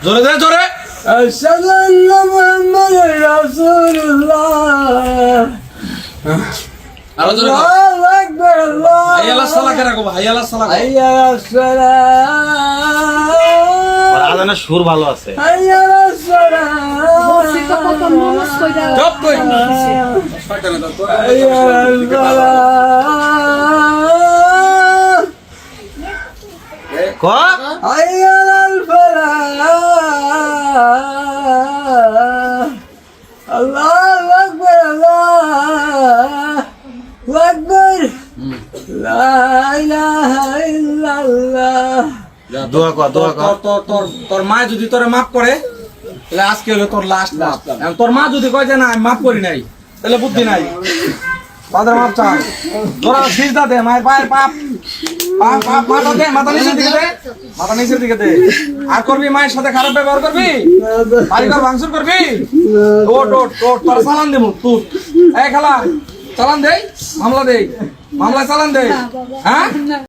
জোরে দে জোরে। আশহাদু আন্না মুহাম্মাদুর রাসূলুল্লাহ। আরো জোরে কর। আল্লাহু আকবার। হাইয়া আলাস সালাহ কে রাখো, হাইয়া আলাস সালাহ। হাইয়া আলাস সালাহ। আজানের সুর ভালো আছে। হাইয়া আলাস সালাহ। চুপ কই। হাইয়া আলাস সালাহ। ক হাইয়া আলাল ফালাহ। আল্লাহু আকবার। আল্লাহু আকবার। লা ইলাহা ইল্লাল্লাহ। দোয়া কর, দোয়া কর। তোর মা যদি তোরে মাফ করে তাহলে আজকে হলো তোর লাস্ট মাফ। তোর মা যদি কয় যে না আমি মাফ করি নাই তাহলে বুদ্ধি নাই। তাদের মাফ চাই। তোরা সিজদা দে, মায়ের পায়ের পাপ মাথা দে, মাথা নিচের দিকে দে, মাথা নিচের দিকে দে। আর করবি মায়ের সাথে খারাপ ব্যবহার করবি, বাড়িঘর ভাঙচুর করবি, ওট ওট ওট তোর চালান দেবো তুই। এই খালা চালান দেই, মামলা দেই, মামলা চালান দেই। হ্যাঁ